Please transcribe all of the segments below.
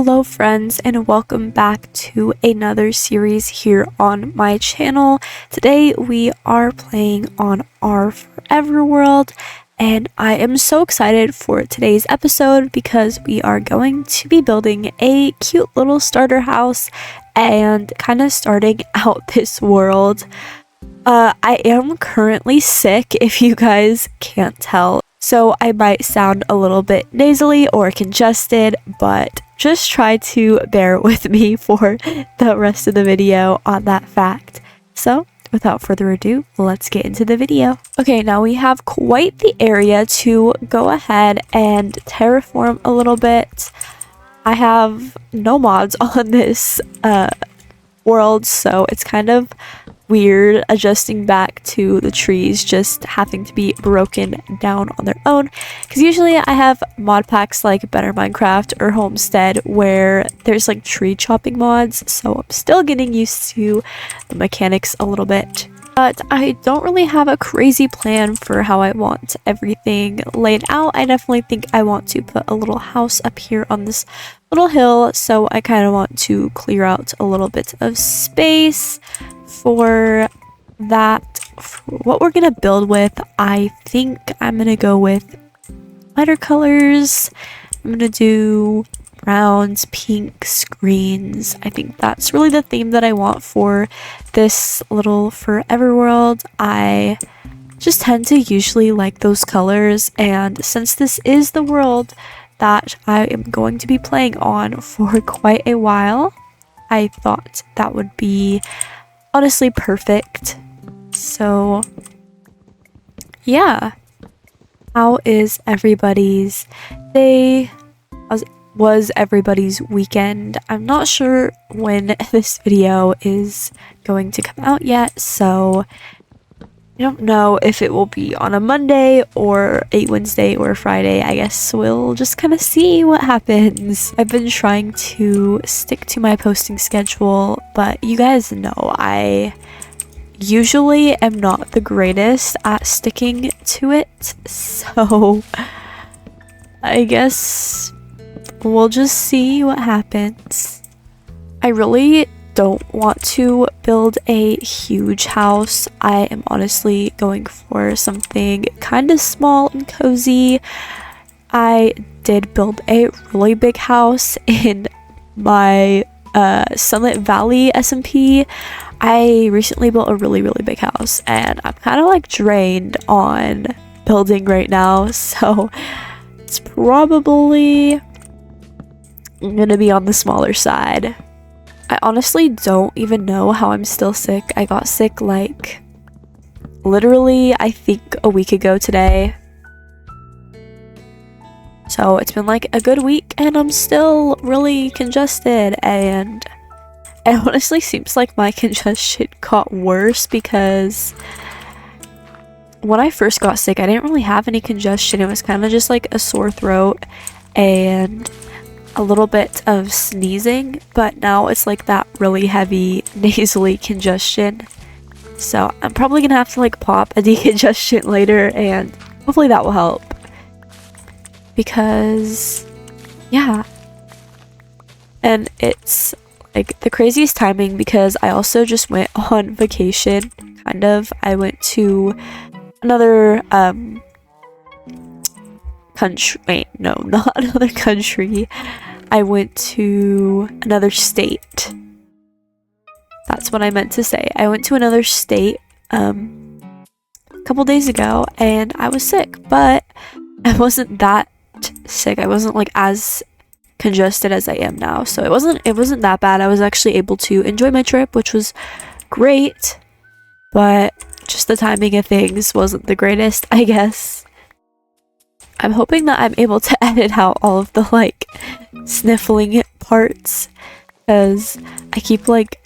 Hello friends, and welcome back to another series here on my channel. Today we are playing on our Forever World, and I am so excited for today's episode because we are going to be building a cute little starter house and kind of starting out this world. I am currently sick, if you guys can't tell, so I might sound a little bit nasally or congested, but just try to bear with me for the rest of the video on that fact. So without further ado, let's get into the video. Okay, now we have quite the area to go ahead and terraform a little bit. I have no mods on this world, so it's kind of weird adjusting back to the trees just having to be broken down on their own, because usually I have mod packs like Better Minecraft or Homestead where there's like tree chopping mods, so I'm still getting used to the mechanics a little bit. But I don't really have a crazy plan for how I want everything laid out. I definitely think I want to put a little house up here on this little hill, so I kind of want to clear out a little bit of space for that. For what we're gonna build with, I think I'm gonna go with lighter colors. I'm gonna do browns, pinks, greens. I think that's really the theme that I want for this little Forever World. I just tend to usually like those colors, and since this is the world that I am going to be playing on for quite a while, I thought that would be honestly perfect. So yeah, how is everybody's day? Was everybody's weekend? I'm not sure when this video is going to come out yet, so I don't know if it will be on a Monday or a Wednesday or a Friday. I guess we'll just kind of see what happens. I've been trying to stick to my posting schedule, but you guys know I usually am not the greatest at sticking to it, so I guess we'll just see what happens. I really don't want to build a huge house. I am honestly going for something kind of small and cozy. I did build a really big house in my Sunlit Valley SMP. I recently built a really big house, and I'm kind of like drained on building right now, so it's probably gonna be on the smaller side. I honestly don't even know how I'm still sick. I got sick like literally I think a week ago today. So it's been like a good week and I'm still really congested, and it honestly seems like my congestion got worse because when I first got sick I didn't really have any congestion. It was kind of just like a sore throat and a little bit of sneezing, but now it's like that really heavy nasally congestion. So I'm probably gonna have to like pop a decongestant later, and hopefully that will help, because yeah. And it's like the craziest timing because I also just went on vacation, kind of. I went to another country. Wait, no, not another country. I went to another state. That's what I meant to say. I went to another state a couple days ago, and I was sick, but I wasn't that sick. I wasn't like as congested as I am now, so it wasn't that bad. I was actually able to enjoy my trip, which was great, but just the timing of things wasn't the greatest, I guess. I'm hoping that I'm able to edit out all of the like sniffling parts, because I keep like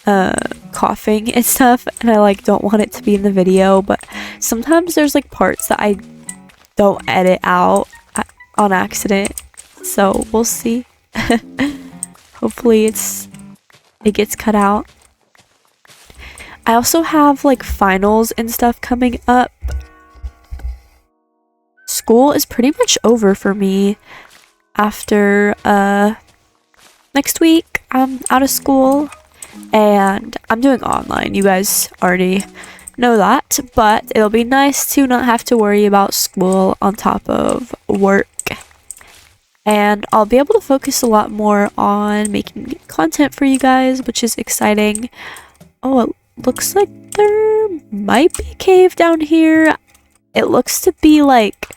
coughing and stuff, and I like don't want it to be in the video, but sometimes there's like parts that I don't edit out on accident, so we'll see. Hopefully it gets cut out. I also have like finals and stuff coming up. School is pretty much over for me. after next week I'm out of school and I'm doing online. You guys already know that, but it'll be nice to not have to worry about school on top of work. And I'll be able to focus a lot more on making content for you guys, which is exciting. Oh, it looks like there might be a cave down here. It looks to be like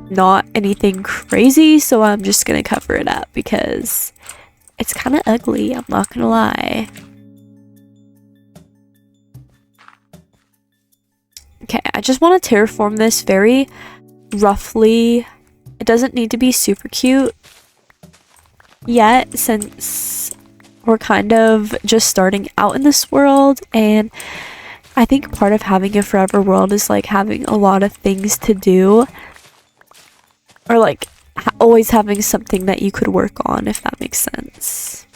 not anything crazy, so I'm just gonna cover it up because it's kind of ugly, I'm not gonna lie. Okay, I just want to terraform this very roughly. It doesn't need to be super cute yet, since we're kind of just starting out in this world, and I think part of having a forever world is like having a lot of things to do, or like always having something that you could work on, if that makes sense.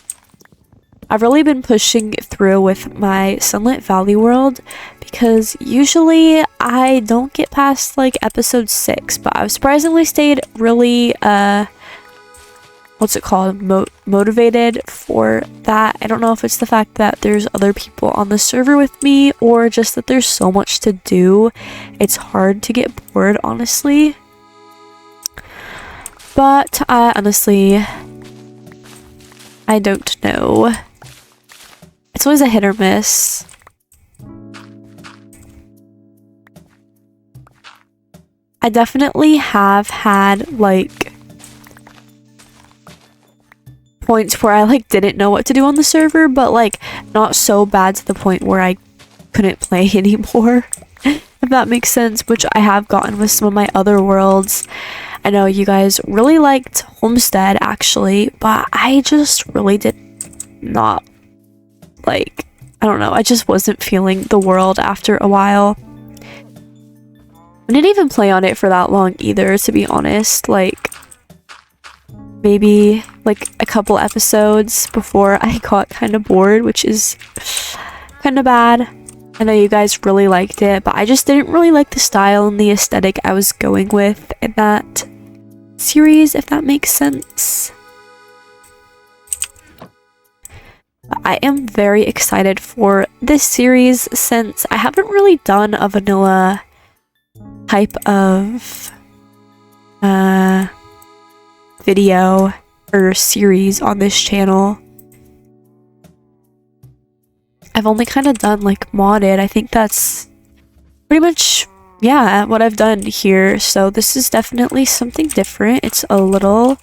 I've really been pushing through with my Sunlit Valley world because usually I don't get past like episode 6, but I've surprisingly stayed really what's it called, motivated for that. I don't know if it's the fact that there's other people on the server with me or just that there's so much to do. It's hard to get bored, honestly. But honestly, I don't know. It's always a hit or miss. I definitely have had like points where I like didn't know what to do on the server, but like not so bad to the point where I couldn't play anymore, if that makes sense, which I have gotten with some of my other worlds. I know you guys really liked Homestead actually, but I just really did not like, I don't know, I just wasn't feeling the world after a while. I didn't even play on it for that long either, to be honest. Like maybe like a couple episodes before I got kind of bored, which is kind of bad. I know you guys really liked it, but I just didn't really like the style and the aesthetic I was going with in that series, if that makes sense. I am very excited for this series since I haven't really done a vanilla type of video or series on this channel. I've only kind of done like modded. I think that's pretty much, yeah, what I've done here. So this is definitely something different. It's a little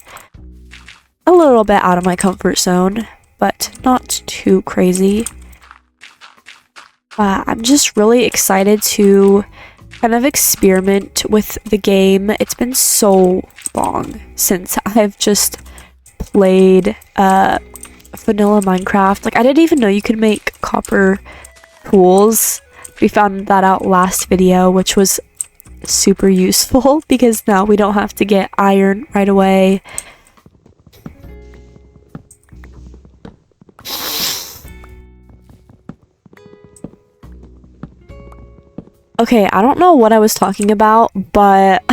bit out of my comfort zone, but not too crazy. I'm just really excited to kind of experiment with the game. It's been so long since I've just played vanilla Minecraft. Like I didn't even know you could make copper tools. We found that out last video, which was super useful because now we don't have to get iron right away. Okay, I don't know what I was talking about, but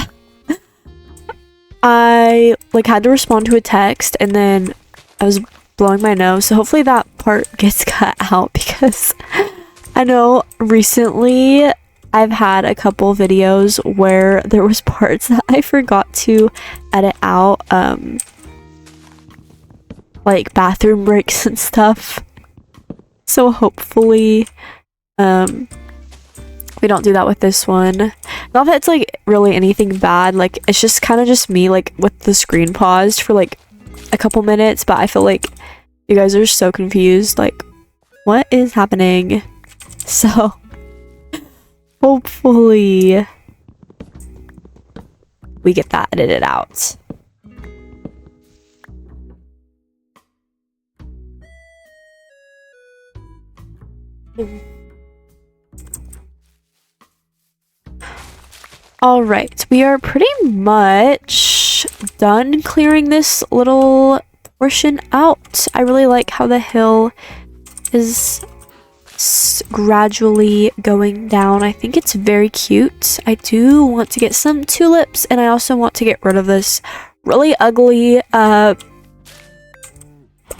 I like had to respond to a text and then I was blowing my nose, so hopefully that part gets cut out because I know recently I've had a couple videos where there was parts that I forgot to edit out, like bathroom breaks and stuff. So hopefully we don't do that with this one. Not that it's like really anything bad, like it's just kind of just me like with the screen paused for like a couple minutes, but I feel like you guys are so confused, like what is happening? So hopefully we get that edited out. Alright, we are pretty much done clearing this little portion out. I really like how the hill is gradually going down. I think it's very cute. I do want to get some tulips, and I also want to get rid of this really ugly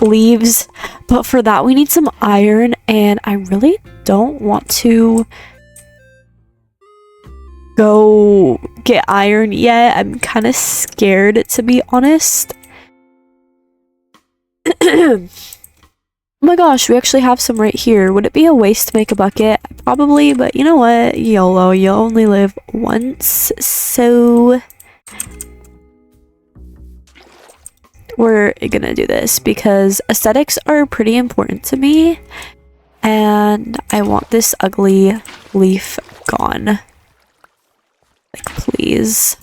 leaves, but for that we need some iron, and I really don't want to go get iron yet. I'm kind of scared, to be honest. Oh my gosh, we actually have some right here. Would it be a waste to make a bucket? Probably, but you know what? YOLO, you only live once, so we're gonna do this because aesthetics are pretty important to me, and I want this ugly leaf gone. Like, please.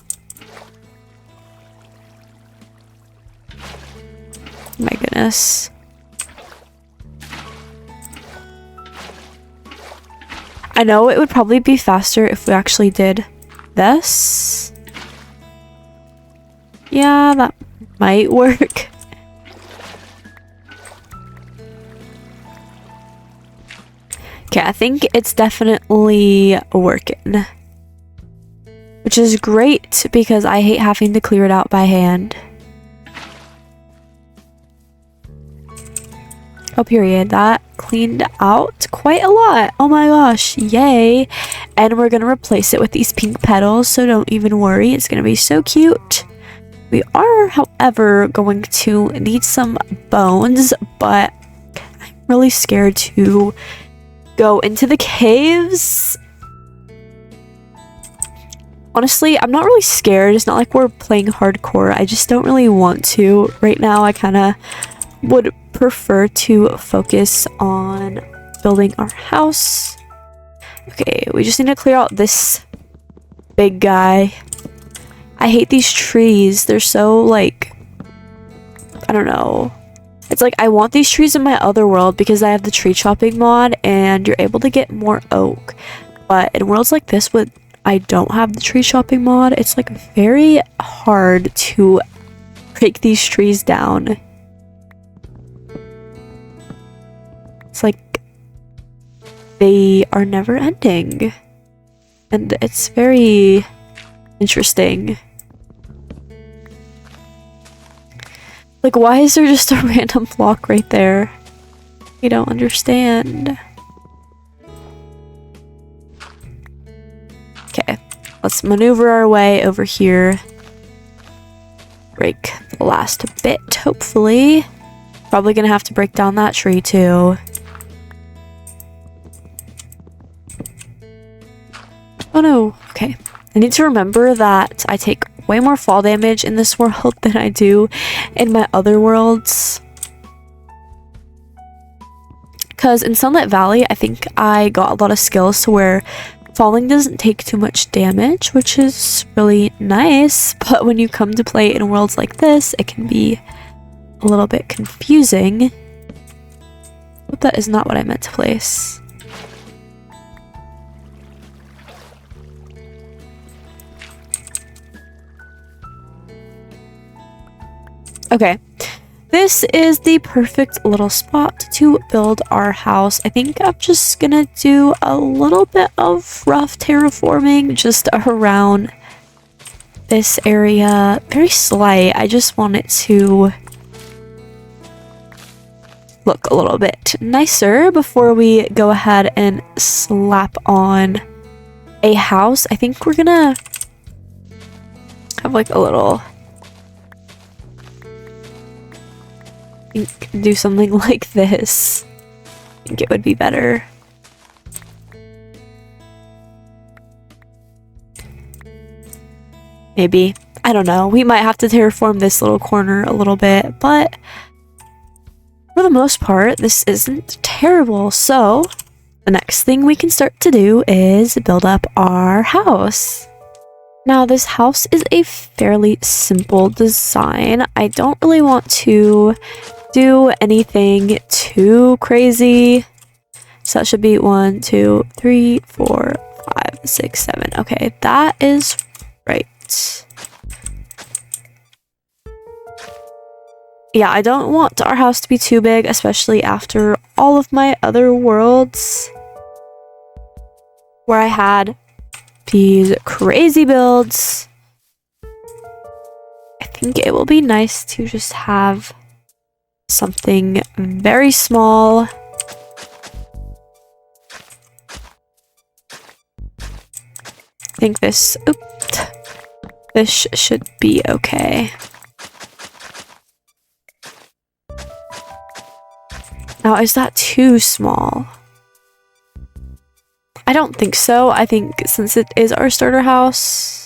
My goodness. I know it would probably be faster if we actually did this. Yeah, that might work. Okay, I think it's definitely working. Which is great because I hate having to clear it out by hand. Oh, period. That cleaned out quite a lot. Oh my gosh, yay. And we're gonna replace it with these pink petals, so don't even worry. It's gonna be so cute. We are, however, going to need some bones, but I'm really scared to go into the caves. Honestly, I'm not really scared. It's not like we're playing hardcore. I just don't really want to. Right now, I kind of would prefer to focus on building our house. Okay, we just need to clear out this big guy. I hate these trees. They're so, like, I don't know. It's like I want these trees in my other world because I have the tree chopping mod and you're able to get more oak. But in worlds like this with I don't have the tree chopping mod, it's like very hard to break these trees down. It's like they are never ending. And it's very interesting. Like, why is there just a random block right there? I don't understand. Okay, let's maneuver our way over here. Break the last bit, hopefully. Probably gonna have to break down that tree too. Oh no, okay. I need to remember that I take way more fall damage in this world than I do in my other worlds. Because in Sunlit Valley, I think I got a lot of skills to where falling doesn't take too much damage, which is really nice. But when you come to play in worlds like this, it can be a little bit confusing. But that is not what I meant to place. Okay, this is the perfect little spot to build our house. I think I'm just gonna do a little bit of rough terraforming just around this area. Very slight. I just want it to look a little bit nicer before we go ahead and slap on a house. I think we're gonna have like a little... do something like this. I think it would be better. Maybe. I don't know. We might have to terraform this little corner a little bit, but for the most part, this isn't terrible. So the next thing we can start to do is build up our house. Now, this house is a fairly simple design. I don't really want to do anything too crazy. So that should be 1, 2, 3, 4, 5, 6, 7. Okay, that is right. Yeah, I don't want our house to be too big, especially after all of my other worlds where I had these crazy builds. I think it will be nice to just have something very small. I think this, this should be okay. Now, is that too small? I don't think so. I think since it is our starter house...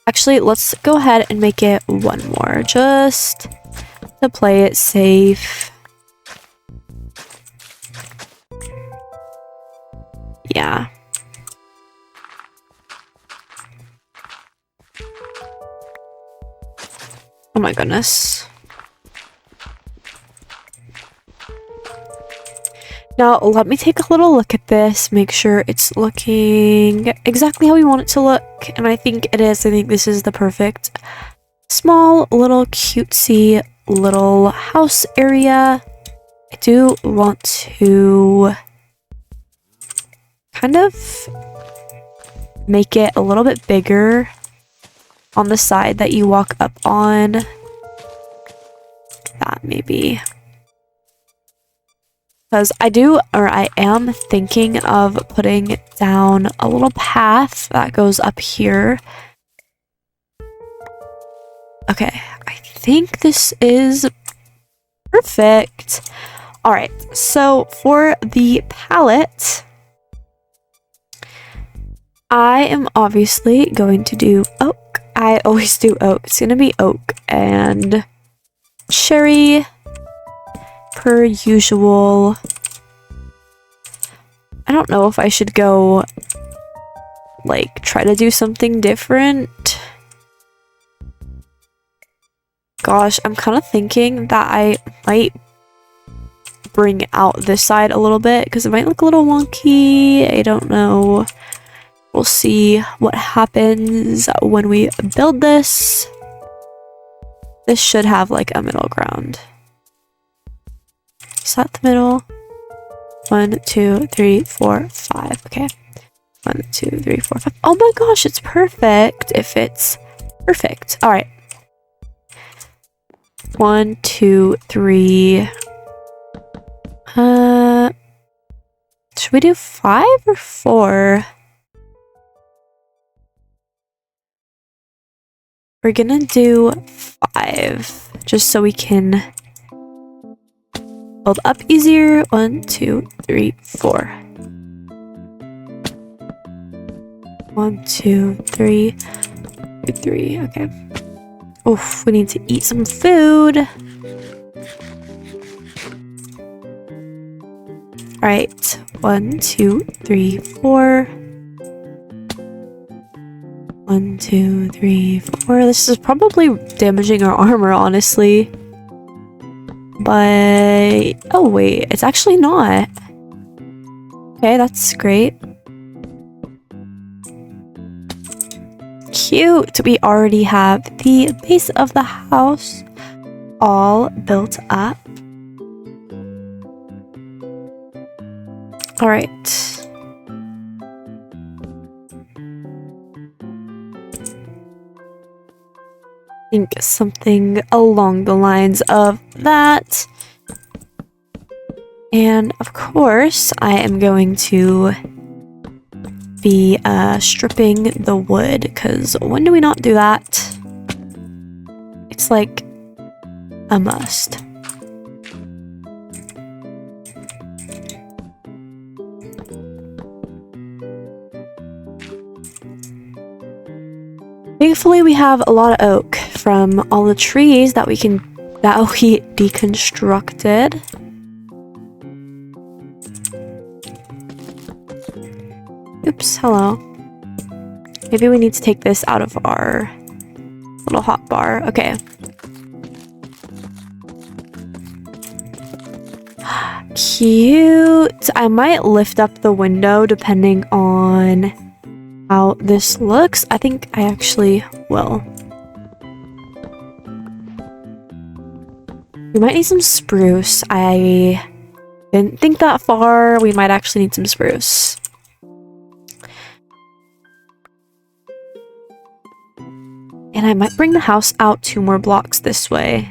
Actually, let's go ahead and make it one more, just to play it safe. Yeah. Oh my goodness. Now, let me take a little look at this, make sure it's looking exactly how we want it to look, and I think it is. I think this is the perfect small, little, cutesy, little house area. I do want to kind of make it a little bit bigger on the side that you walk up on. That maybe. Because I am thinking of putting down a little path that goes up here. Okay, I think this is perfect. Alright, so for the palette, I am obviously going to do oak. I always do oak. It's gonna be oak and cherry. Per usual. I don't know if I should go, like, try to do something different. Gosh, I'm kind of thinking that I might bring out this side a little bit because it might look a little wonky. I don't know. We'll see what happens when we build this. This should have, like, a middle ground. Is that the middle? 1, 2, 3, 4, 5. Okay. 1, 2, 3, 4, 5. Oh my gosh, it's perfect if it's perfect. All right. 1, 2, 3. Should we do 5 or 4? We're gonna do 5 just so we can build up easier. 1, 2, 3, 4. 1, 2, 3, 3. Okay. Oof, we need to eat some food. Alright. 1, 2, 3, 4. 1, 2, 3, 4. This is probably damaging our armor, honestly. But oh wait, it's actually not. Okay, that's great. Cute. We already have the base of the house all built up. All right. Think something along the lines of that. And of course, I am going to be stripping the wood, because when do we not do that? It's like a must. Thankfully, we have a lot of oak from all the trees that we deconstructed. Oops, hello. Maybe we need to take this out of our little hot bar. Okay. Cute. I might lift up the window depending on how this looks. I think I actually will. We might need some spruce. I didn't think that far. We might actually need some spruce. And I might bring the house out 2 more blocks this way.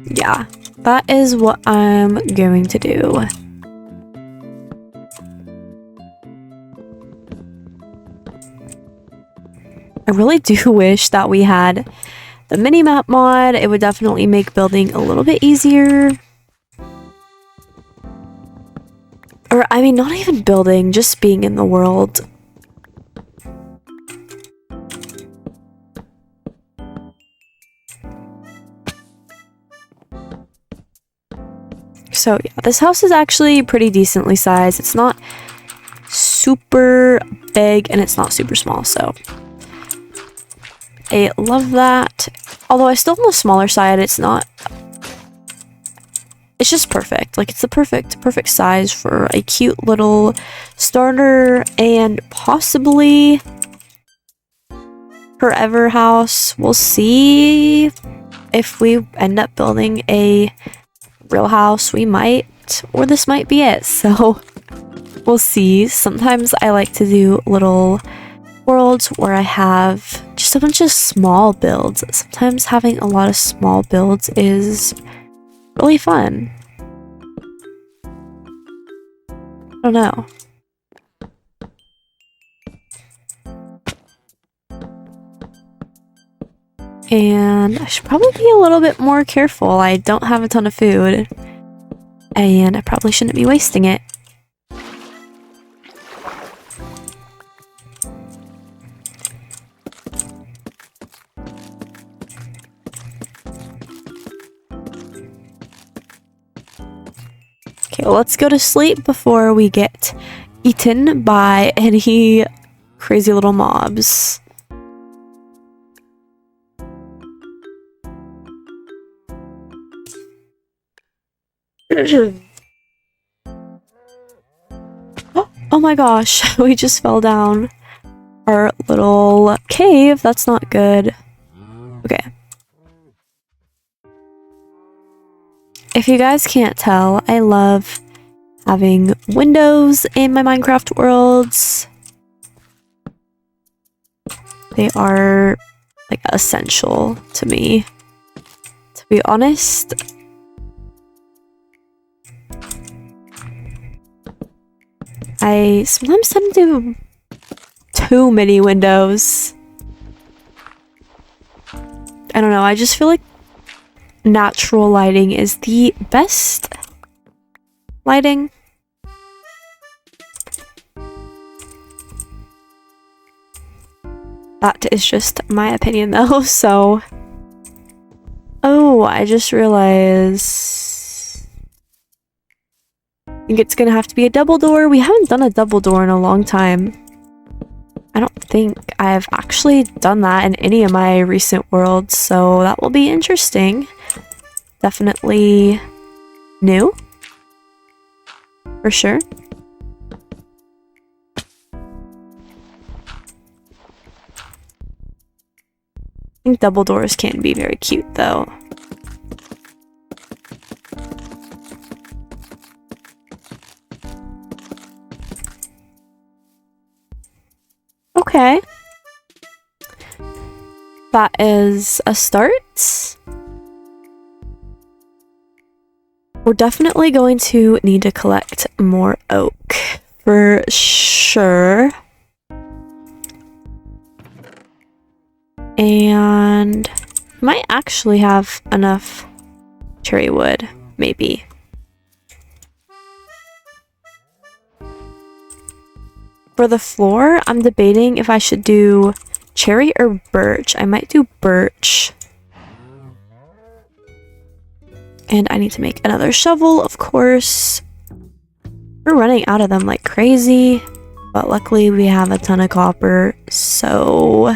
Yeah, that is what I'm going to do. I really do wish that we had the mini-map mod. It would definitely make building a little bit easier. Or, I mean, not even building, just being in the world. So yeah, this house is actually pretty decently sized. It's not super big and it's not super small, so I love that. Although I still on the smaller side, it's just perfect. Like, it's the perfect size for a cute little starter and possibly forever house. We'll see if we end up building a real house. We might, or this might be it. So we'll see. Sometimes I like to do little worlds where I have just a bunch of small builds. Sometimes having a lot of small builds is really fun. I don't know. And I should probably be a little bit more careful. I don't have a ton of food. And I probably shouldn't be wasting it. Okay, well, let's go to sleep before we get eaten by any crazy little mobs. Oh my gosh, we just fell down our little cave. That's not good. Okay. If you guys can't tell, I love having windows in my Minecraft worlds. They are, like, essential to me, to be honest. I sometimes tend to do too many windows. I don't know, I just feel like natural lighting is the best lighting. That is just my opinion though, so... Oh, I just realized... I think it's gonna have to be a double door. We haven't done a double door in a long time. I don't think I've actually done that in any of my recent worlds, so that will be interesting. Definitely new. For sure. I think double doors can be very cute though. Okay. That is a start. We're definitely going to need to collect more oak, for sure. And might actually have enough cherry wood, maybe. For the floor, I'm debating if I should do cherry or birch. I might do birch. And I need to make another shovel, of course. We're running out of them like crazy, but luckily we have a ton of copper, so...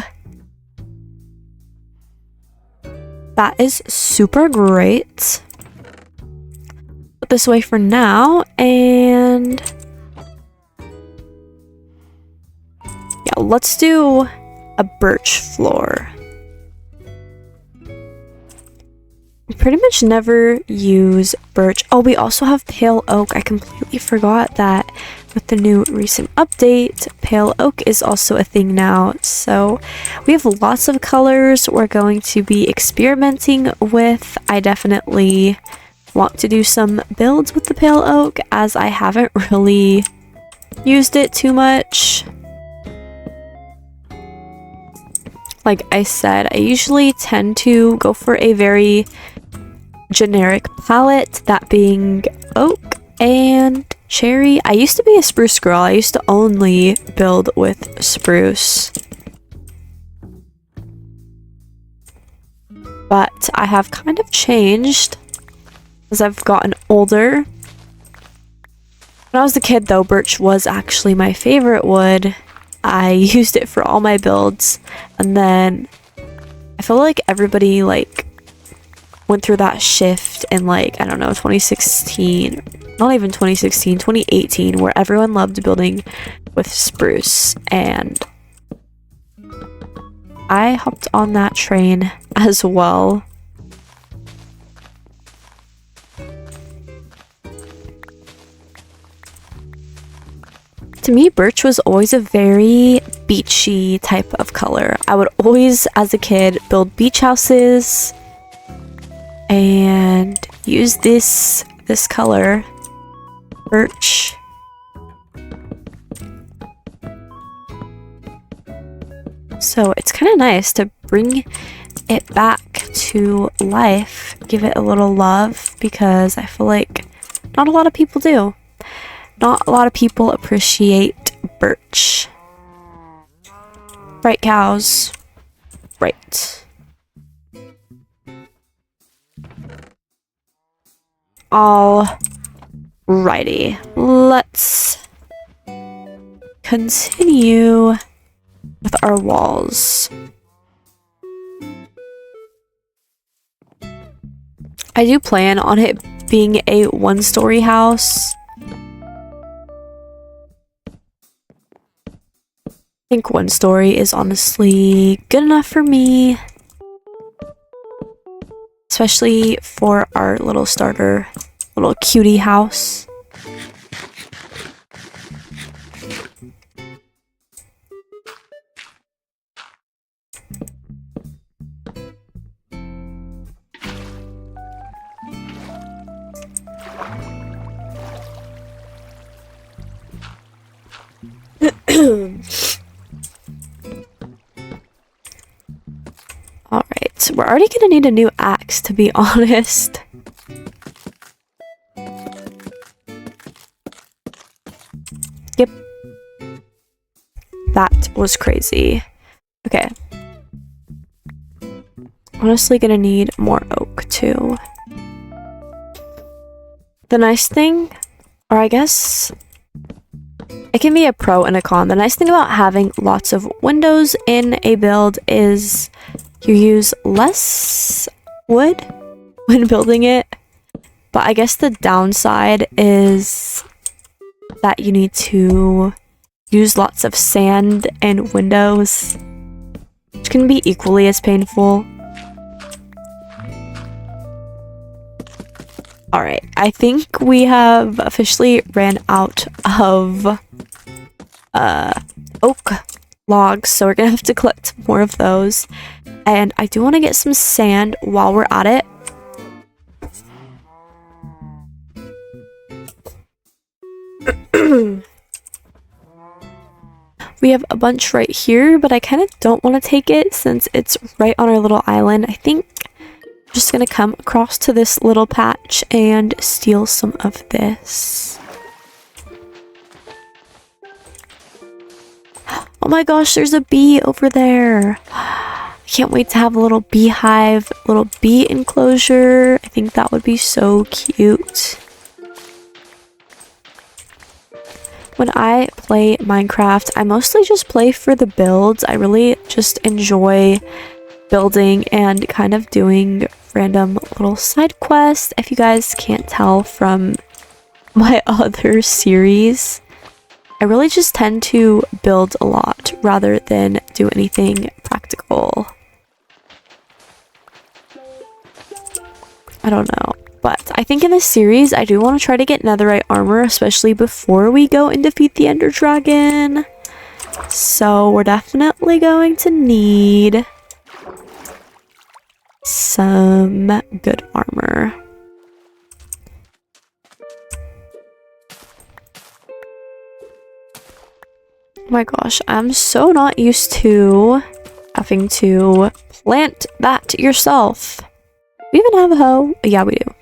that is super great. Put this away for now, and... yeah, let's do a birch floor. pretty much never use birch. Oh, we also have pale oak. I completely forgot that with the new recent update, pale oak is also a thing now. So we have lots of colors we're going to be experimenting with. I definitely want to do some builds with the pale oak as I haven't really used it too much. Like I said, I usually tend to go for a very generic palette, that being oak and cherry. I used to be a spruce girl. I used to only build with spruce. But I have kind of changed as I've gotten older. When I was a kid though, birch was actually my favorite wood. I used it for all my builds, and then I feel like everybody like went through that shift in like, I don't know, 2016, not even 2016, 2018, where everyone loved building with spruce, and I hopped on that train as well. To me, birch was always a very beachy type of color. I would always, as a kid, build beach houses and use this color, birch. So it's kind of nice to bring it back to life, give it a little love, because I feel like not a lot of people do. Not a lot of people appreciate birch. Right, cows? Right. Alrighty. Let's continue with our walls. I do plan on it being a one-story house. I think one story is honestly good enough for me, especially for our little starter, little cutie house. Alright, we're already gonna need a new axe, to be honest. Yep. That was crazy. Okay. Honestly gonna need more oak, too. The nice thing, or I guess it can be a pro and a con. The nice thing about having lots of windows in a build is you use less wood when building it, but I guess the downside is that you need to use lots of sand and windows, which can be equally as painful. Alright, I think we have officially ran out of oak logs, so we're gonna have to collect more of those. And I do want to get some sand while we're at it. We have a bunch right here, but I kind of don't want to take it since it's right on our little island. I think I'm just gonna come across to this little patch and steal some of this. Oh my gosh, there's a bee over there. Can't wait to have a little beehive, little bee enclosure. I think that would be so cute. When I play Minecraft, I mostly just play for the builds. I really just enjoy building and kind of doing random little side quests. If you guys can't tell from my other series, I really just tend to build a lot rather than do anything practical. I don't know. But I think in this series, I do want to try to get netherite armor, especially before we go and defeat the ender dragon. So we're definitely going to need some good armor. Oh my gosh, I'm so not used to having to plant that yourself. We even have a hoe? Yeah, we do.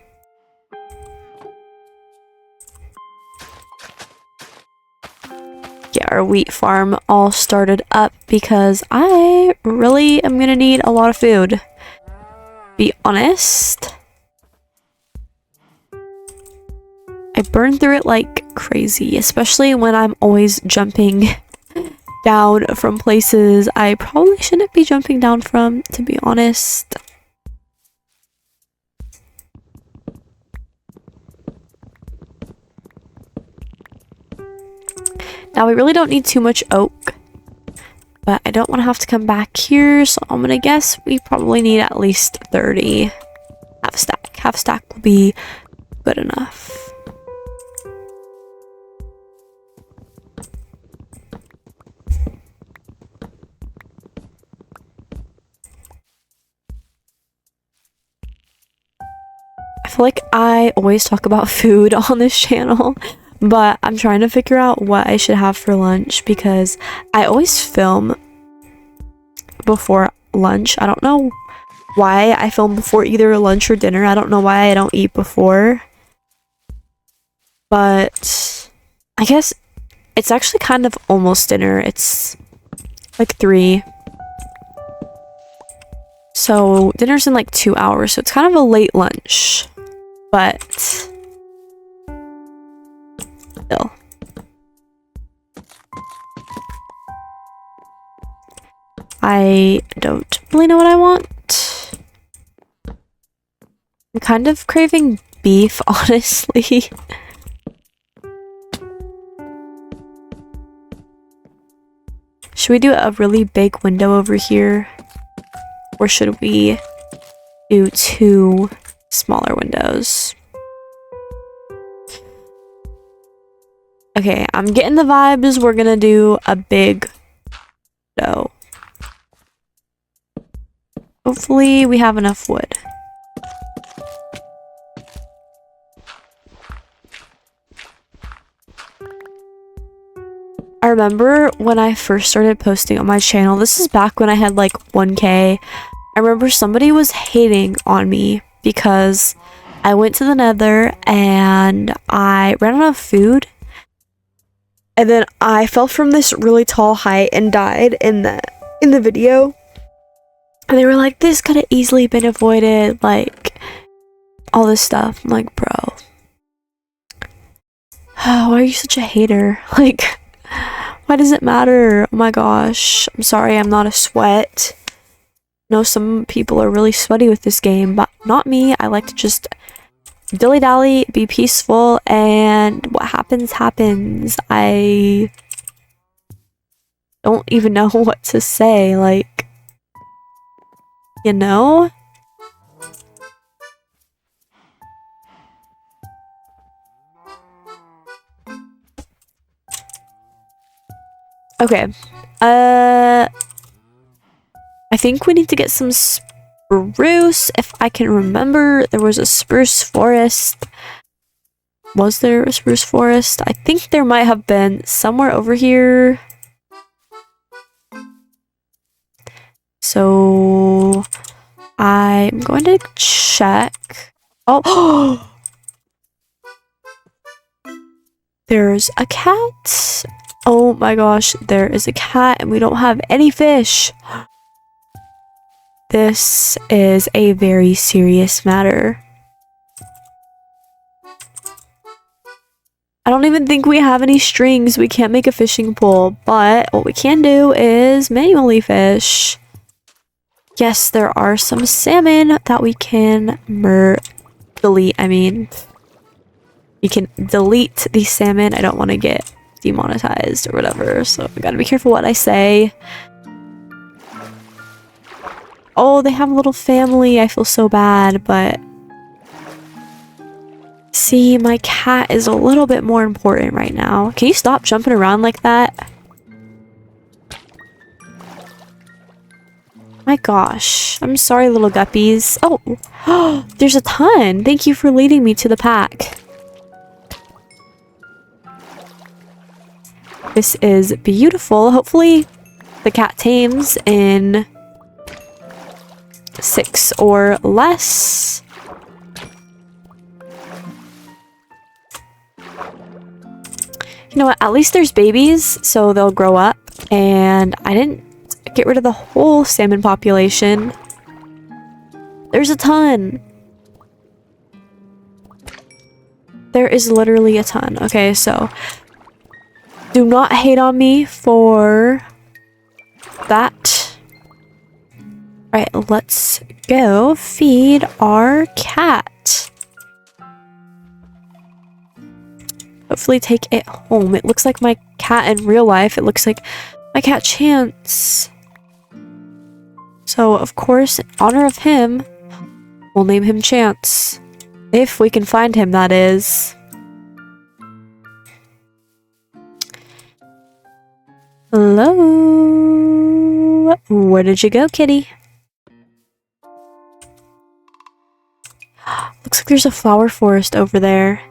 Get our wheat farm all started up because I really am gonna need a lot of food. Be honest. I burn through it like crazy, especially when I'm always jumping down from places I probably shouldn't be jumping down from, to be honest. Now we really don't need too much oak, but I don't want to have to come back here, so I'm gonna guess we probably need at least 30. Half a stack. Half a stack will be good enough. I feel like I always talk about food on this channel, but I'm trying to figure out what I should have for lunch because I always film before lunch. I don't know why I film before either lunch or dinner. I don't know why I don't eat before. But I guess it's actually kind of almost dinner. It's like 3. So dinner's in like 2 hours, so it's kind of a late lunch. But still. I don't really know what I want. I'm kind of craving beef, honestly. Should we do a really big window over here? Or should we do 2 smaller windows? Okay, I'm getting the vibes. We're gonna do a big window. Hopefully we have enough wood. I remember when I first started posting on my channel, this is back when I had like 1K. I remember somebody was hating on me because I went to the nether and I ran out of food. And then I fell from this really tall height and died in the video. And they were like, this could have easily been avoided, like all this stuff. I'm like, bro, why are you such a hater? Like, why does it matter? Oh my gosh. I'm sorry I'm not a sweat. I know some people are really sweaty with this game, but not me. I like to just dilly-dally, be peaceful, and what happens, happens. I don't even know what to say, like, you know? Okay. I think we need to get some spruce. If I can remember, there was a spruce forest. Was there a spruce forest? I think there might have been somewhere over here. So I'm going to check. Oh, there's a cat. Oh my gosh, there is a cat and we don't have any fish. This is a very serious matter. I don't even think we have any strings. We can't make a fishing pole, but what we can do is manually fish. Yes, there are some salmon that we can delete. I mean, you can delete the salmon. I don't want to get demonetized or whatever, so I gotta be careful what I say. Oh, they have a little family. I feel so bad, but see, my cat is a little bit more important right now. Can you stop jumping around like that? My gosh. I'm sorry, little guppies. Oh, there's a ton. Thank you for leading me to the pack. This is beautiful. Hopefully the cat tames in 6 or less. You know what? At least there's babies, so they'll grow up. And I didn't get rid of the whole salmon population. There's a ton. There is literally a ton. Okay, so do not hate on me for that. Alright, let's go feed our cat. Hopefully take it home. It looks like my cat in real life. It looks like my cat Chance. So, of course, in honor of him, we'll name him Chance. If we can find him, that is. Hello? Where did you go, kitty? Looks like there's a flower forest over there.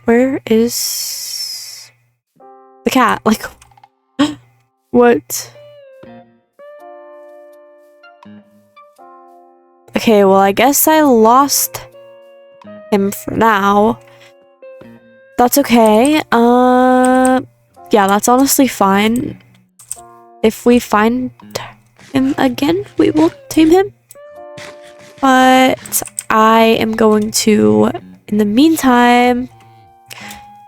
Where is the cat? Like, what? Okay, well, I guess I lost him for now. That's okay. Yeah, that's honestly fine. If we find him again, we will tame him. But I am going to, in the meantime,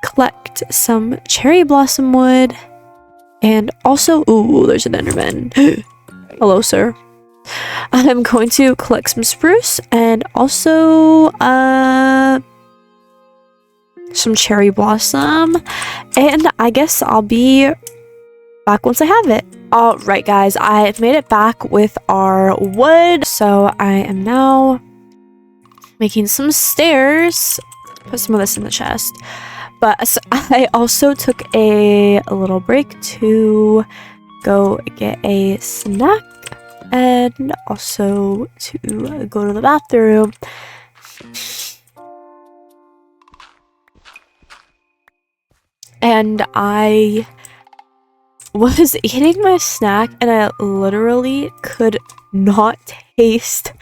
collect some cherry blossom wood. And also, ooh, there's an enderman. Hello, sir. I'm going to collect some spruce and also some cherry blossom. And I guess I'll be back once I have it. Alright guys, I've made it back with our wood. So I am now making some stairs. Put some of this in the chest. But I also took a little break to go get a snack. And also to go to the bathroom. And I was eating my snack and I literally could not taste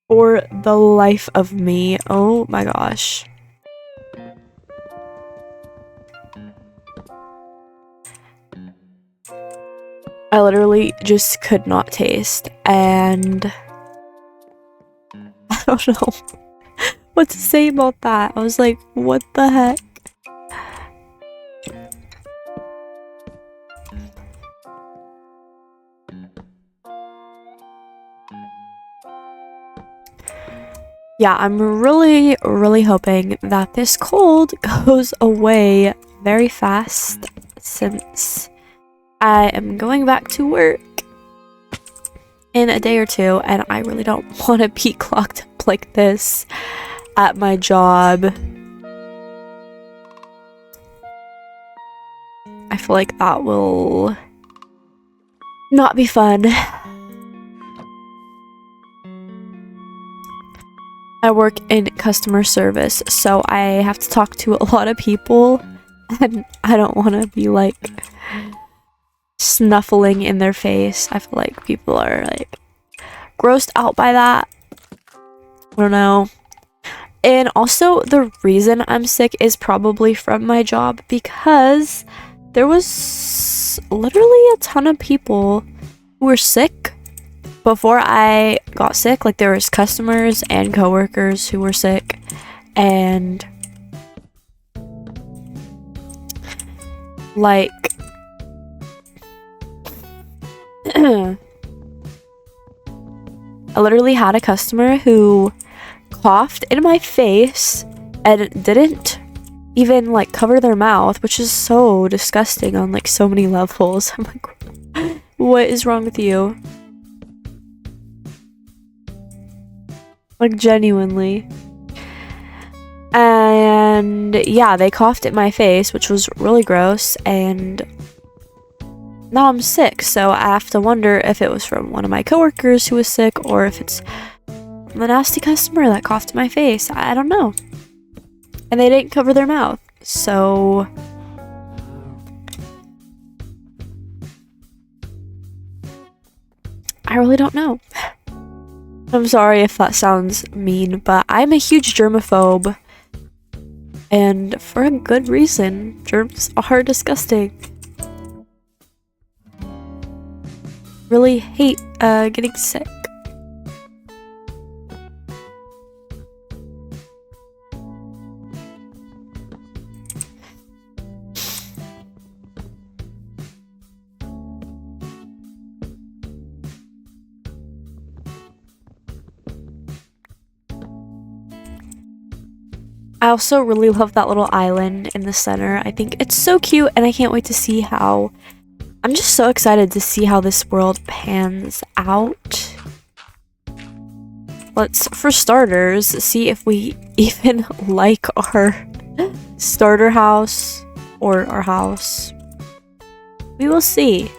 for the life of me. Oh my gosh. I literally just could not taste, and I don't know what to say about that. I was like, what the heck? Yeah, I'm really, really hoping that this cold goes away very fast since I am going back to work in a day or two, and I really don't want to be clocked up like this at my job. I feel like that will not be fun. I work in customer service, so I have to talk to a lot of people, and I don't want to be like snuffling in their face. I feel like people are like grossed out by that. I don't know. And also the reason I'm sick is probably from my job, because there was literally a ton of people who were sick before I got sick. Like, there was customers and coworkers who were sick, and like I literally had a customer who coughed in my face and didn't even like cover their mouth, which is so disgusting on like so many levels. I'm like, what is wrong with you? Like, genuinely. And yeah, they coughed at my face, which was really gross, and now I'm sick, so I have to wonder if it was from one of my coworkers who was sick, or if it's the nasty customer that coughed at my face. I don't know. And they didn't cover their mouth, so I really don't know. I'm sorry if that sounds mean, but I'm a huge germaphobe. And for a good reason. Germs are disgusting. Really hate getting sick. I also really love that little island in the center. I think it's so cute, and I can't wait to see how... I'm just so excited to see how this world pans out. Let's, for starters, see if we even like our starter house or our house. We will see.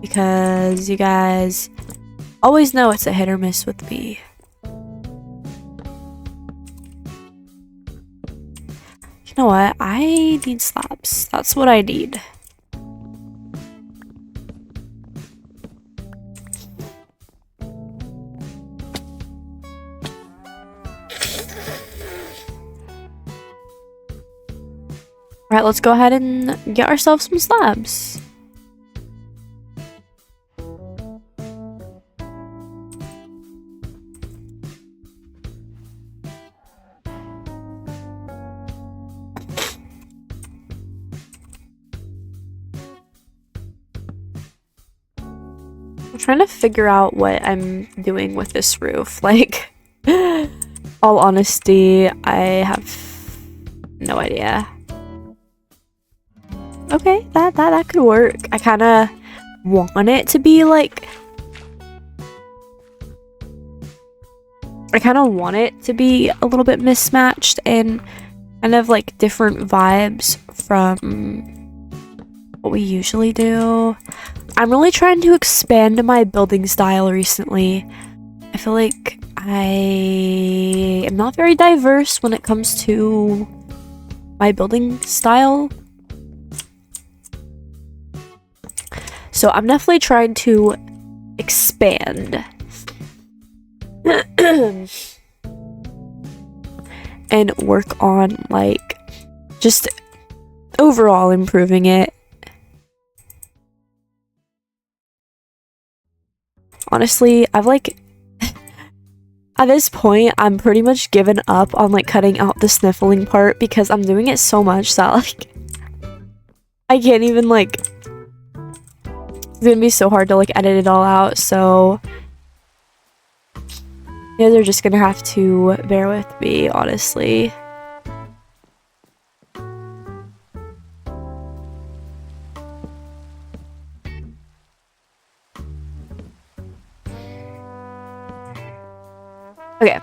Because you guys always know it's a hit or miss with me. You know what? I need slabs. That's what I need. Alright, let's go ahead and get ourselves some slabs. I'm trying to figure out what I'm doing with this roof. Like, all honesty, I have no idea. Okay, that could work. I kind of want it to be like... I kind of want it to be a little bit mismatched and kind of like different vibes from what we usually do. I'm really trying to expand my building style recently. I feel like I am not very diverse when it comes to my building style. So I'm definitely trying to expand. And work on, like, just overall improving it. Honestly, I've like... At this point, I'm pretty much given up on, like, cutting out the sniffling part because I'm doing it so much that, like... I can't even, like... It's gonna be so hard to, like, edit it all out, so... Yeah, they're just gonna have to bear with me, honestly. Okay.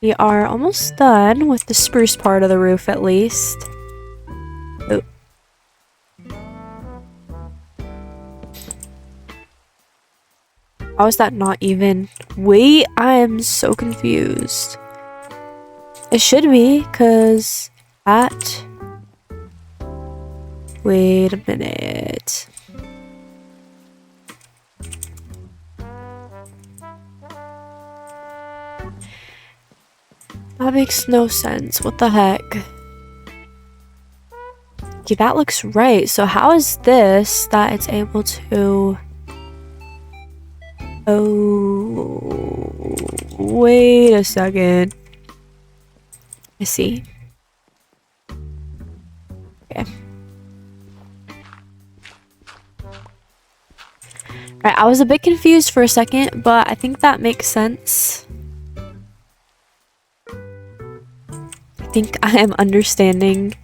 We are almost done with the spruce part of the roof, at least. Oh. How is that not even? Wait, I am so confused. It should be, because that... Wait a minute. That makes no sense. What the heck? Okay, that looks right. So how is this that it's able to... Oh, wait a second. I see. Okay. Right, I was a bit confused for a second, but I think that makes sense. I think I am understanding.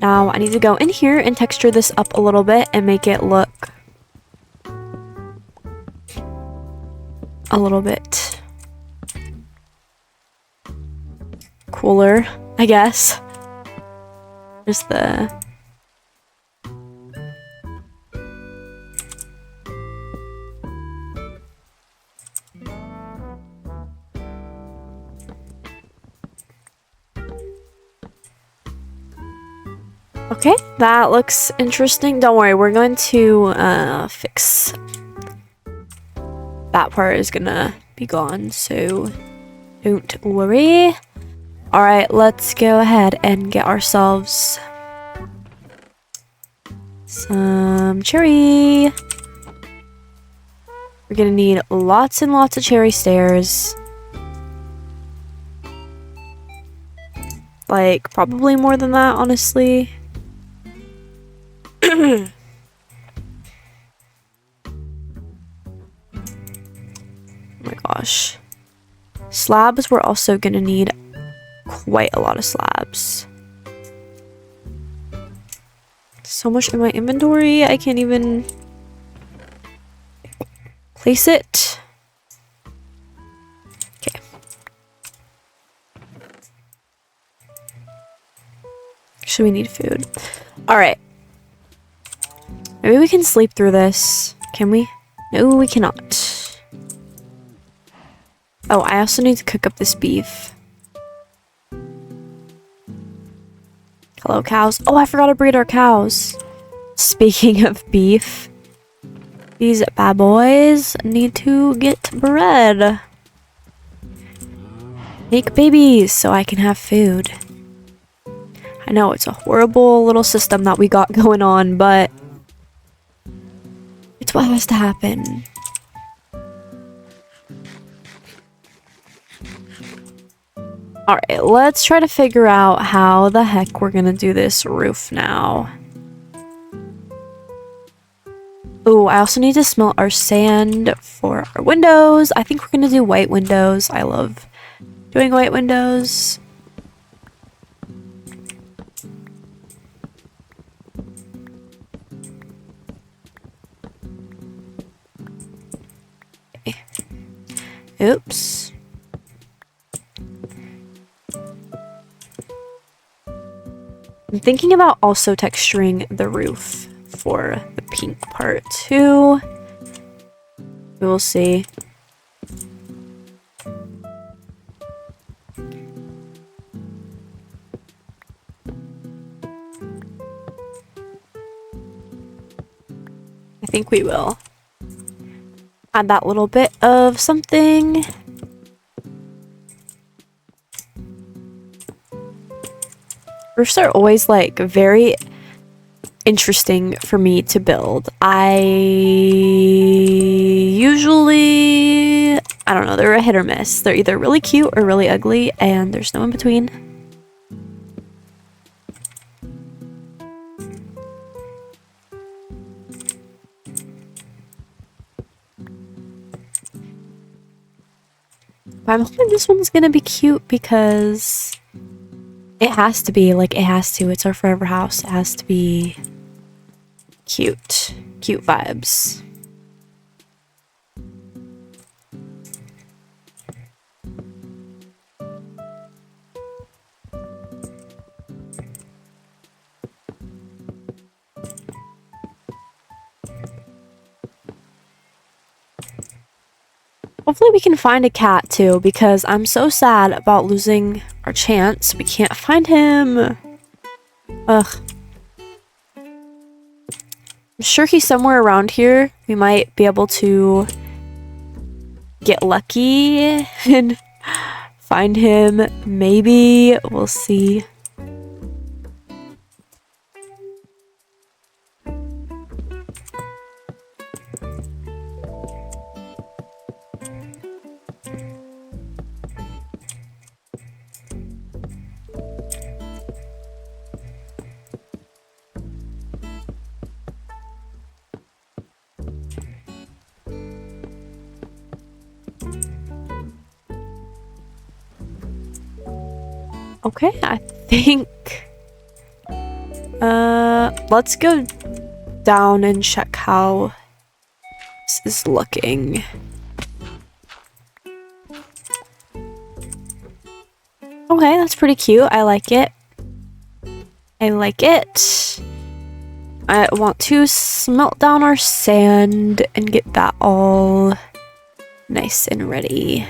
Now I need to go in here and texture this up a little bit and make it look a little bit cooler, I guess. There's the... Okay, that looks interesting. Don't worry, we're going to fix... That part is gonna be gone, so don't worry. Alright, let's go ahead and get ourselves some cherry. We're gonna need lots and lots of cherry stairs. Like, probably more than that, honestly. Oh my gosh. Slabs, we're also gonna need quite a lot of slabs. So much in my inventory, I can't even place it. Okay. Actually, we need food. Alright. Maybe we can sleep through this. Can we? No, we cannot. Oh, I also need to cook up this beef. Hello, cows. Oh, I forgot to breed our cows. Speaking of beef, these bad boys need to get bred. Make babies so I can have food. I know it's a horrible little system that we got going on, but it's what has to happen. Alright, let's try to figure out how the heck we're gonna do this roof now. Oh, I also need to smelt our sand for our windows. I think we're gonna do white windows. I love doing white windows. Okay. Oops. I'm thinking about also texturing the roof for the pink part too. We will see. I think we will add that little bit of something. Roofs are always like very interesting for me to build. I don't know, they're a hit or miss. They're either really cute or really ugly, and there's no in between. But I'm hoping this one's gonna be cute because it has to be, like, it has to. It's our forever house. It has to be cute. Cute vibes. Hopefully we can find a cat too, because I'm so sad about losing our chance. We can't find him. Ugh. I'm sure he's somewhere around here. We might be able to get lucky and find him. Maybe. We'll see. Okay, I think let's go down and check how this is looking. Okay, that's pretty cute. I like it. I like it. I want to smelt down our sand and get that all nice and ready.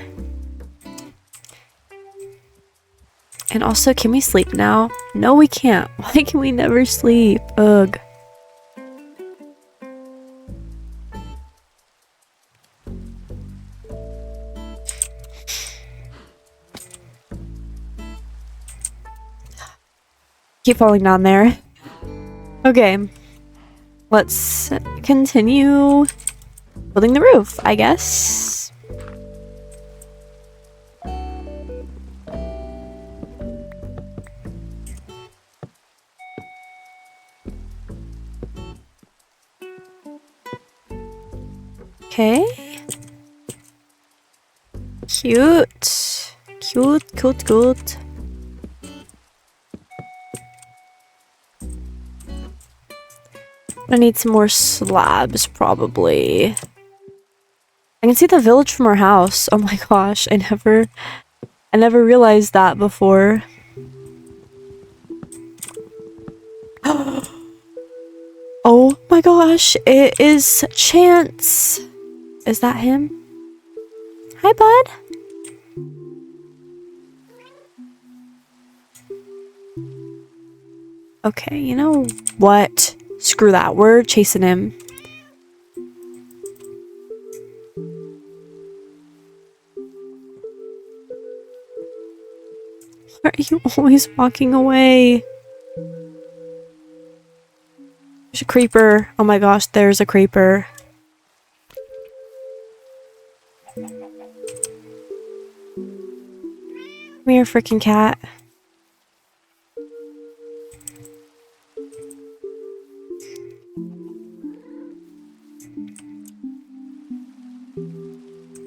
And also, can we sleep now? No, we can't. Why can we never sleep? Ugh. Keep falling down there. Okay. Let's continue building the roof, I guess. Okay. Cute. Cute, cute, cute. I need some more slabs, probably. I can see the village from our house. Oh my gosh, I never realized that before. Oh my gosh, it is Chance. Is that him? Hi, bud. Okay, you know what? Screw that. We're chasing him. Why are you always walking away? There's a creeper. Oh my gosh, there's a creeper. Come here, freaking cat.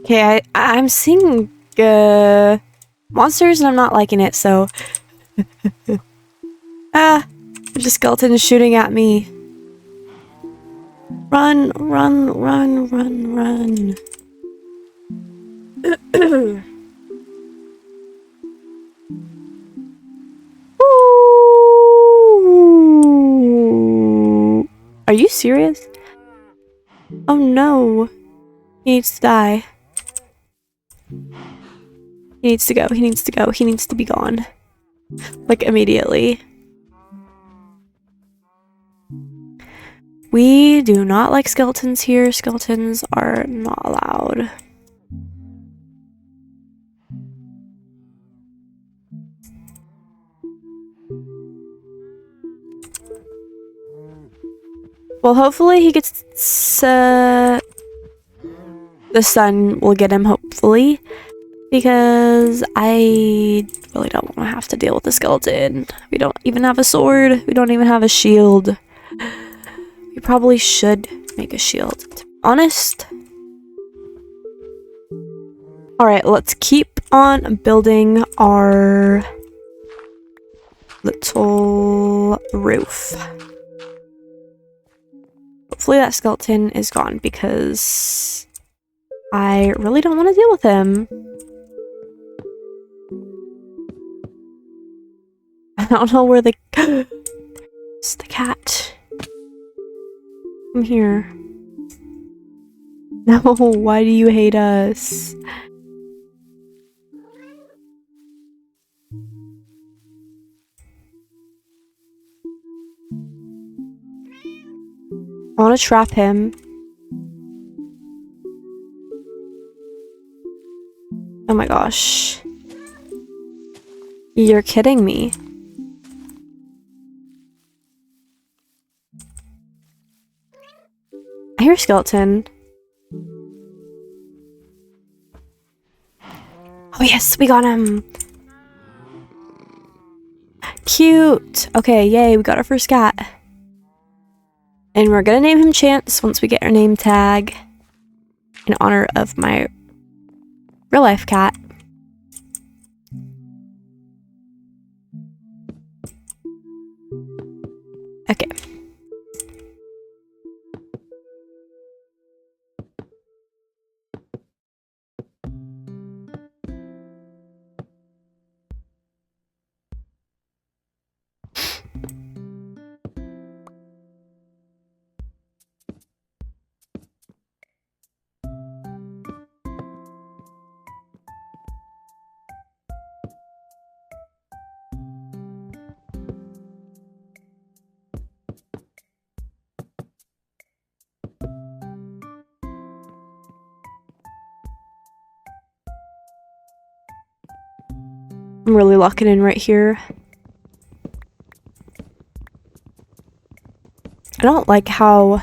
Okay, I'm seeing monsters and I'm not liking it, so ah, there's a skeleton shooting at me. Run, run, run, run, run. Ooh. Are you serious? Oh no. He needs to die. He needs to go. He needs to go. He needs to be gone. Like, immediately. We do not like skeletons here. Skeletons are not allowed. Well, hopefully he gets... the sun will get him, hopefully. Because I really don't want to have to deal with the skeleton. We don't even have a sword. We don't even have a shield. We probably should make a shield, to be honest. Alright, let's keep on building our little roof. Hopefully that skeleton is gone because I really don't want to deal with him. I don't know where the... It's the cat. Come here. No, why do you hate us? I want to trap him. Oh my gosh. You're kidding me. I hear a skeleton. Oh yes, we got him. Cute. Okay, yay, we got our first cat. And we're gonna name him Chance once we get our name tag in honor of my real life cat. Okay. I'm really locking in right here. I don't like how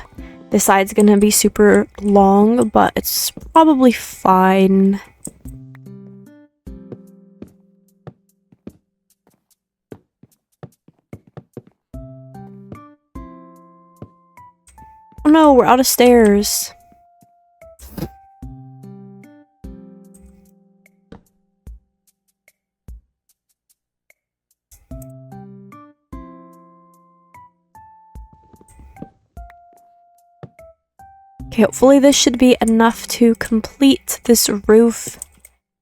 this side's gonna be super long, but it's probably fine. Oh no, we're out of stairs. Okay, hopefully this should be enough to complete this roof.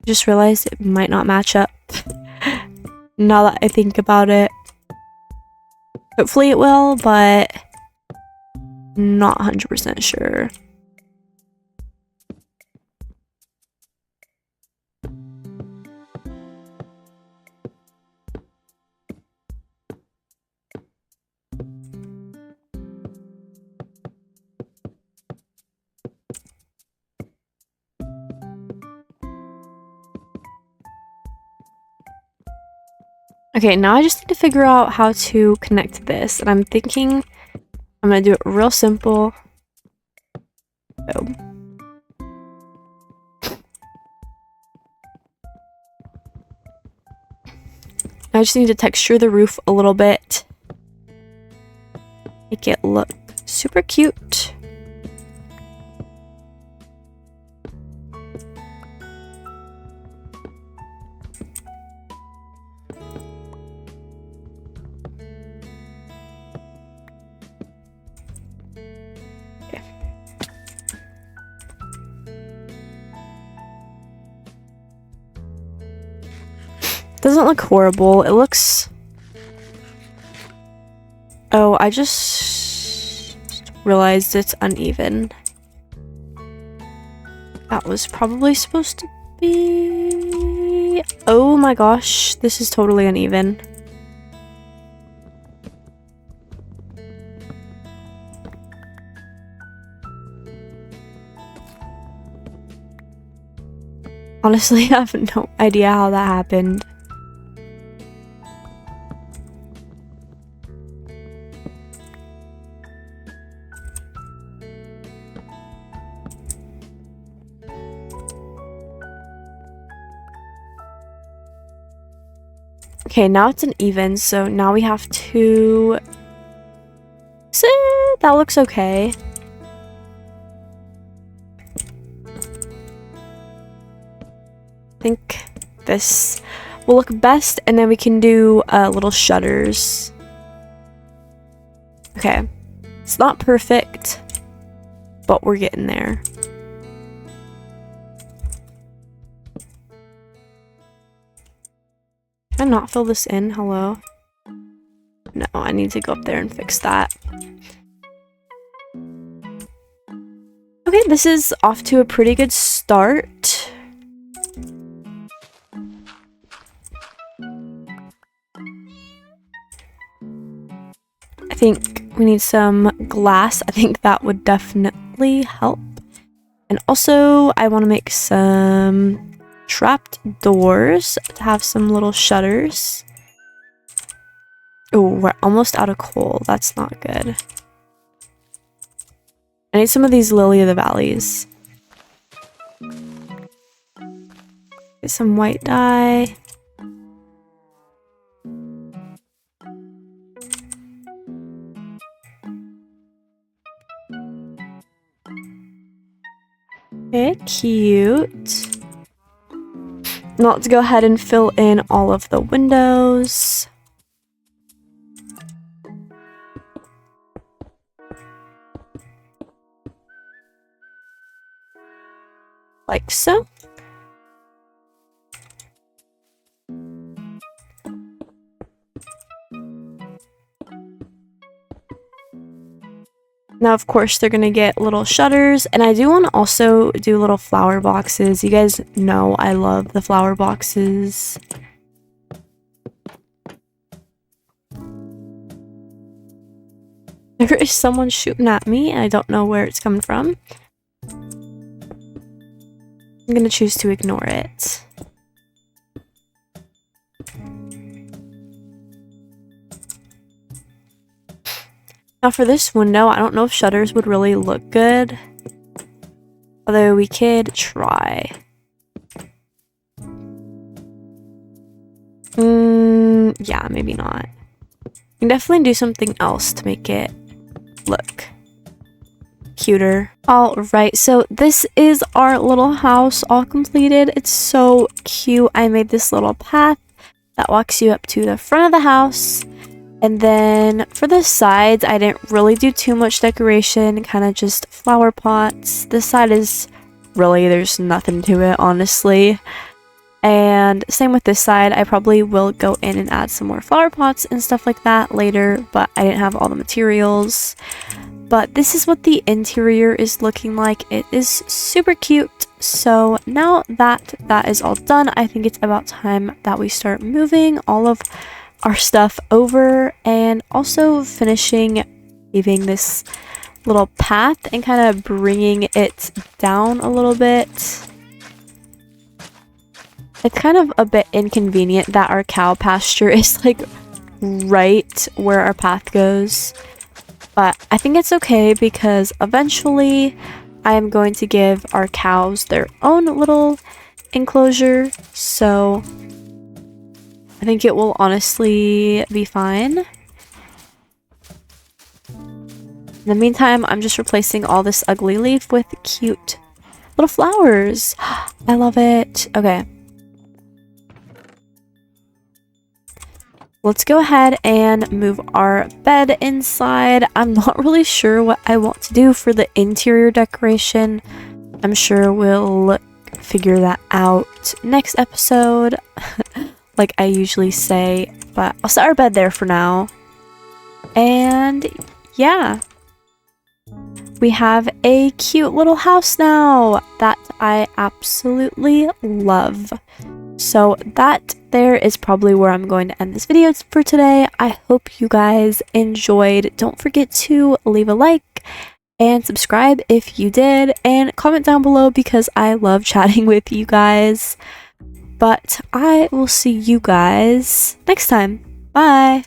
Just realized it might not match up. Now that I think about it. Hopefully it will, but not 100% sure. Okay, now I just need to figure out how to connect this, and I'm thinking I'm gonna do it real simple. Oh. I just need to texture the roof a little bit. Make it look super cute. Doesn't look horrible. It looks... Oh, I just realized it's uneven. That was probably supposed to be... Oh my gosh, this is totally uneven. Honestly, I have no idea how that happened. Okay, now it's an even, so now we have to... That looks okay. I think this will look best, and then we can do little shutters. Okay, it's not perfect, but we're getting there. Can I not fill this in? Hello? No, I need to go up there and fix that. Okay, this is off to a pretty good start. I think we need some glass. I think that would definitely help. And also, I want to make some trapped doors to have some little shutters. Oh, we're almost out of coal. That's not good. I need some of these lily of the valleys. Get some white dye. Okay, cute. Now let's go ahead and fill in all of the windows. Like so. Now, of course, they're gonna get little shutters, and I do want to also do little flower boxes. You guys know I love the flower boxes. There is someone shooting at me, and I don't know where it's coming from. I'm gonna choose to ignore it. Now for this window, I don't know if shutters would really look good. Although we could try. Yeah, maybe not. We can definitely do something else to make it look cuter. Alright, so this is our little house all completed. It's so cute. I made this little path that walks you up to the front of the house. And then for the sides, I didn't really do too much decoration, kind of just flower pots. This side is really, there's nothing to it, honestly. And same with this side, I probably will go in and add some more flower pots and stuff like that later, but I didn't have all the materials. But this is what the interior is looking like. It is super cute. So now that that is all done, I think it's about time that we start moving all of our stuff over and also finishing paving this little path and kind of bringing it down a little bit. It's kind of a bit inconvenient that our cow pasture is like right where our path goes. But I think it's okay because eventually I am going to give our cows their own little enclosure. So I think it will honestly be fine. In the meantime, I'm just replacing all this ugly leaf with cute little flowers. I love it. Okay. Let's go ahead and move our bed inside. I'm not really sure what I want to do for the interior decoration. I'm sure we'll figure that out next episode, like I usually say. But I'll set our bed there for now. And yeah. We have a cute little house now that I absolutely love. So that there is probably where I'm going to end this video for today. I hope you guys enjoyed. Don't forget to leave a like and subscribe if you did, and comment down below because I love chatting with you guys. But I will see you guys next time. Bye!